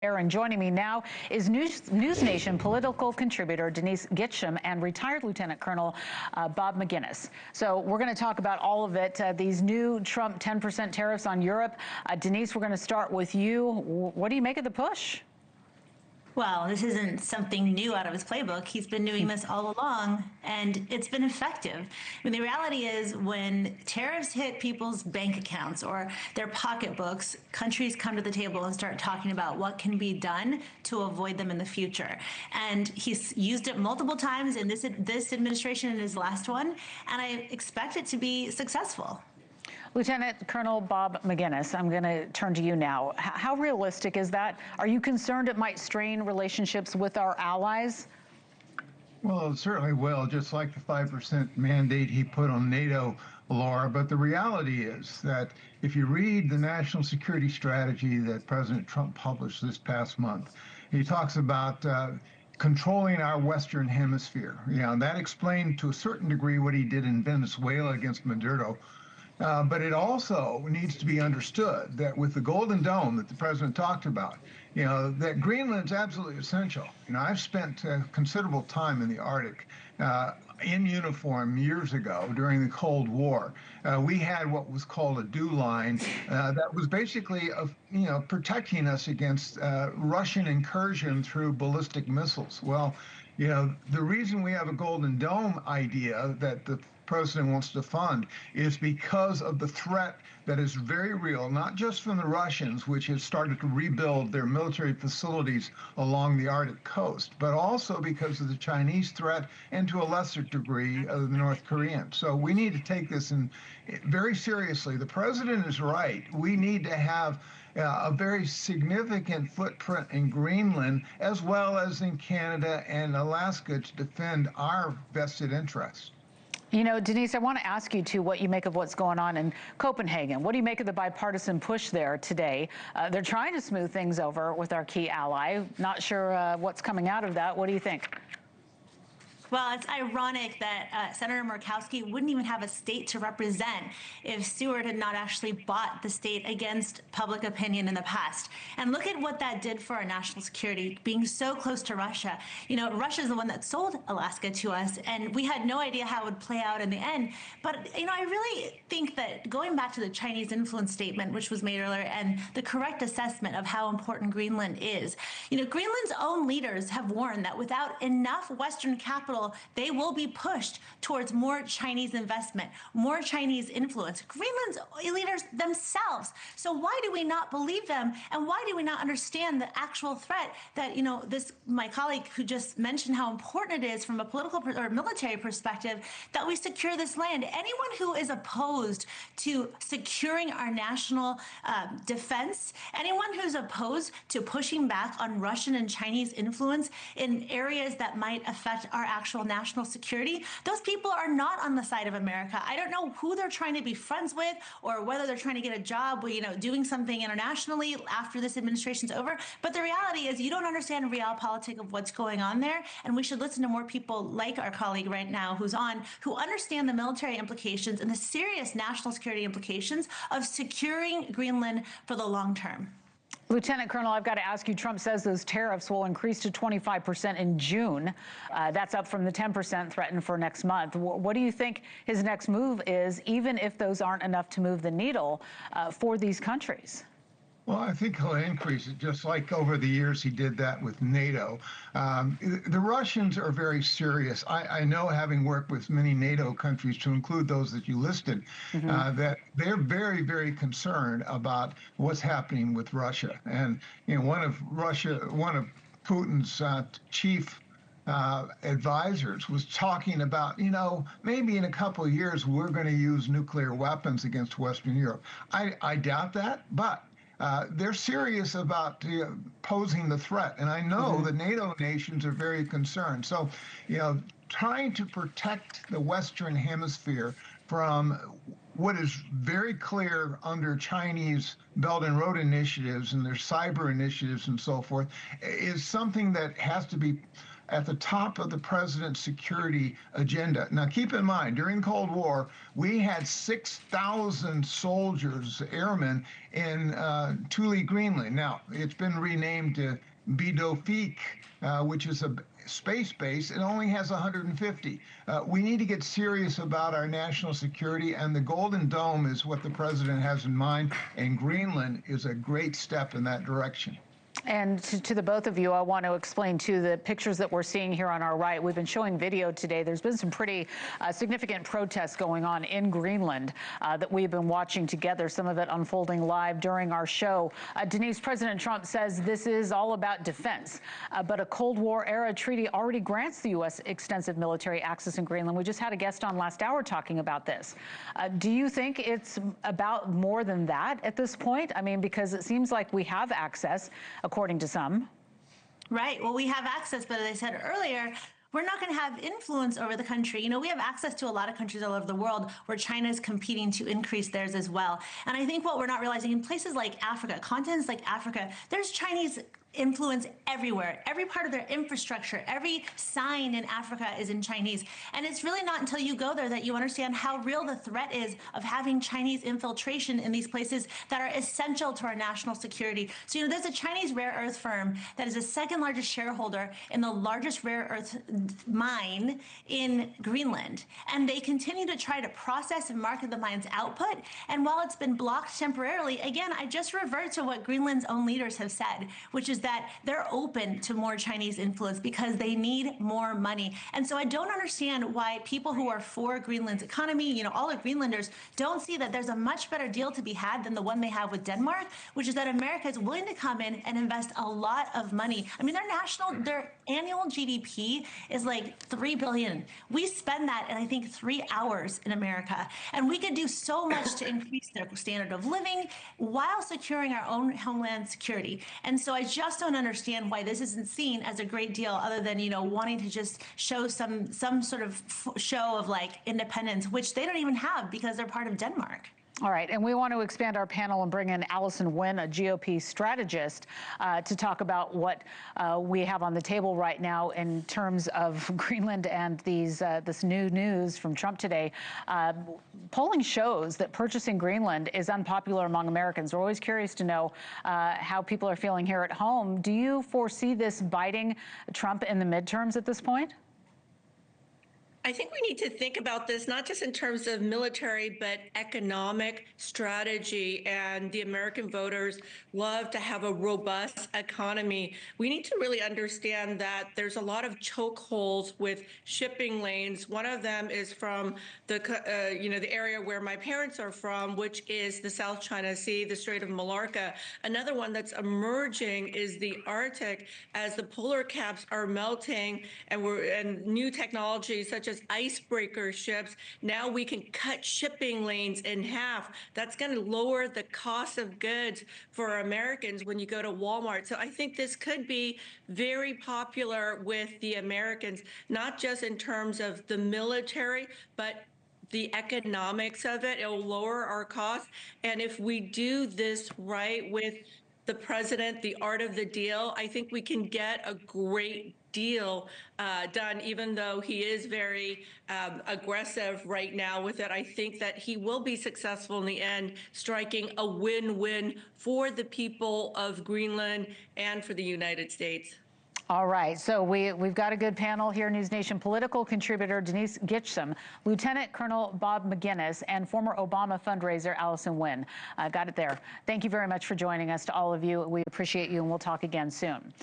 And joining me now is NewsNation political contributor Denise Gitsham and retired Lieutenant Colonel Bob Maginnis. So we're going to talk about all of it, these new Trump 10% tariffs on Europe. Denise, we're going to start with you. What do you make of the push? Well, this isn't something new out of his playbook. He's been doing this all along, and it's been effective. I mean, the reality is when tariffs hit people's bank accounts or their pocketbooks, countries come to the table and start talking about what can be done to avoid them in the future. And he's used it multiple times in this administration and his last one, and I expect it to be successful. Lieutenant Colonel Bob Maginnis, I'm going to turn to you now. How realistic is that? Are you concerned it might strain relationships with our allies? Well, it certainly will, just like the 5% mandate he put on NATO, Laura. But the reality is that if you read the national security strategy that President Trump published this past month, he talks about controlling our Western hemisphere. And that explained to a certain degree what he did in Venezuela against Maduro. But it also needs to be understood that with the Golden Dome that the president talked about, that Greenland's absolutely essential. I've spent considerable time in the Arctic in uniform years ago during the Cold War. We had what was called a dew line that was basically, protecting us against Russian incursion through ballistic missiles. Well, the reason we have a Golden Dome idea that the president wants to fund is because of the threat that is very real, not just from the Russians, which have started to rebuild their military facilities along the Arctic coast, but also because of the Chinese threat and to a lesser degree of the North Koreans. So we need to take this very seriously. The president is right. We need to have a very significant footprint in Greenland as well as in Canada and Alaska to defend our vested interests. Denise, I want to ask you, too, what you make of what's going on in Copenhagen. What do you make of the bipartisan push there today? They're trying to smooth things over with our key ally. Not sure what's coming out of that. What do you think? Well, it's ironic that Senator Murkowski wouldn't even have a state to represent if Stewart had not actually bought the state against public opinion in the past. And look at what that did for our national security, being so close to Russia. Russia's the one that sold Alaska to us, and we had no idea how it would play out in the end. But, I really think that going back to the Chinese influence statement, which was made earlier, and the correct assessment of how important Greenland is, Greenland's own leaders have warned that without enough Western capital, they will be pushed towards more Chinese investment, more Chinese influence. Greenland's leaders themselves. So why do we not believe them? And why do we not understand the actual threat that, my colleague who just mentioned how important it is from a political or military perspective that we secure this land? Anyone who is opposed to securing our national defense, anyone who's opposed to pushing back on Russian and Chinese influence in areas that might affect our actual national security, those people are not on the side of America. I don't know who they're trying to be friends with or whether they're trying to get a job, doing something internationally after this administration's over. But the reality is you don't understand realpolitik of what's going on there. And we should listen to more people like our colleague right now who understand the military implications and the serious national security implications of securing Greenland for the long term. Lieutenant Colonel, I've got to ask you, Trump says those tariffs will increase to 25% in June. That's up from the 10% threatened for next month. What do you think his next move is, even if those aren't enough to move the needle for these countries? Well, I think he'll increase it, just like over the years he did that with NATO. The Russians are very serious. I know, having worked with many NATO countries, to include those that you listed, that they're very, very concerned about what's happening with Russia. And one of Putin's chief advisors was talking about, maybe in a couple of years we're going to use nuclear weapons against Western Europe. I doubt that, but they're serious about posing the threat. And I know the NATO nations are very concerned. So, trying to protect the Western Hemisphere from what is very clear under Chinese Belt and Road initiatives and their cyber initiatives and so forth is something that has to be at the top of the president's security agenda. Now, keep in mind, during the Cold War, we had 6,000 soldiers, airmen, in Thule, Greenland. Now, it's been renamed to Bidofik, which is a space base. It only has 150. We need to get serious about our national security, and the Golden Dome is what the president has in mind, and Greenland is a great step in that direction. And to the both of you, I want to explain, too, the pictures that we're seeing here on our right. We've been showing video today. There's been some pretty significant protests going on in Greenland that we've been watching together, some of it unfolding live during our show. Denise, President Trump says this is all about defense, but a Cold War-era treaty already grants the U.S. extensive military access in Greenland. We just had a guest on last hour talking about this. Do you think it's about more than that at this point? I mean, because it seems like we have access, according to some. Right. Well, we have access, but as I said earlier, we're not going to have influence over the country. You know, we have access to a lot of countries all over the world where China is competing to increase theirs as well. And I think what we're not realizing, in places like Africa, continents like Africa, there's Chinese influence everywhere. Every part of their infrastructure, every sign in Africa is in Chinese. And it's really not until you go there that you understand how real the threat is of having Chinese infiltration in these places that are essential to our national security. So, you know, there's a Chinese rare earth firm that is the second largest shareholder in the largest rare earth mine in Greenland. And they continue to try to process and market the mine's output. And while it's been blocked temporarily, again, I just revert to what Greenland's own leaders have said, which is that they're open to more Chinese influence because they need more money. And so I don't understand why people who are for Greenland's economy, you know, all the Greenlanders, don't see that there's a much better deal to be had than the one they have with Denmark, which is that America is willing to come in and invest a lot of money. I mean, their annual GDP is like $3 billion. We spend that in, I think, 3 hours in America. And we could do so much to increase their standard of living while securing our own homeland security. And so I just don't understand why this isn't seen as a great deal, other than, you know, wanting to just show some sort of show of like independence, which they don't even have because they're part of Denmark. All right, and we want to expand our panel and bring in Allison Wynn, a GOP strategist, to talk about what we have on the table right now in terms of Greenland and this new news from Trump today. Polling shows that purchasing Greenland is unpopular among Americans. We're always curious to know how people are feeling here at home. Do you foresee this biting Trump in the midterms at this point? I think we need to think about this not just in terms of military, but economic strategy. And the American voters love to have a robust economy. We need to really understand that there's a lot of chokeholds with shipping lanes. One of them is from the area where my parents are from, which is the South China Sea, the Strait of Malacca. Another one that's emerging is the Arctic, as the polar caps are melting, and new technologies such as icebreaker ships. Now we can cut shipping lanes in half. That's going to lower the cost of goods for Americans when you go to Walmart. So I think this could be very popular with the Americans, not just in terms of the military, but the economics of it. It'll lower our costs. And if we do this right with the president, the art of the deal, I think we can get a great deal done, even though he is very aggressive right now with it. I think that he will be successful in the end, striking a win-win for the people of Greenland and for the United States. All right, so we've got a good panel here. NewsNation political contributor Denise Gitsham, Lieutenant Colonel Bob Maginnis, and former Obama fundraiser Allison Wynn. Got it there. Thank you very much for joining us, to all of you. We appreciate you, and we'll talk again soon.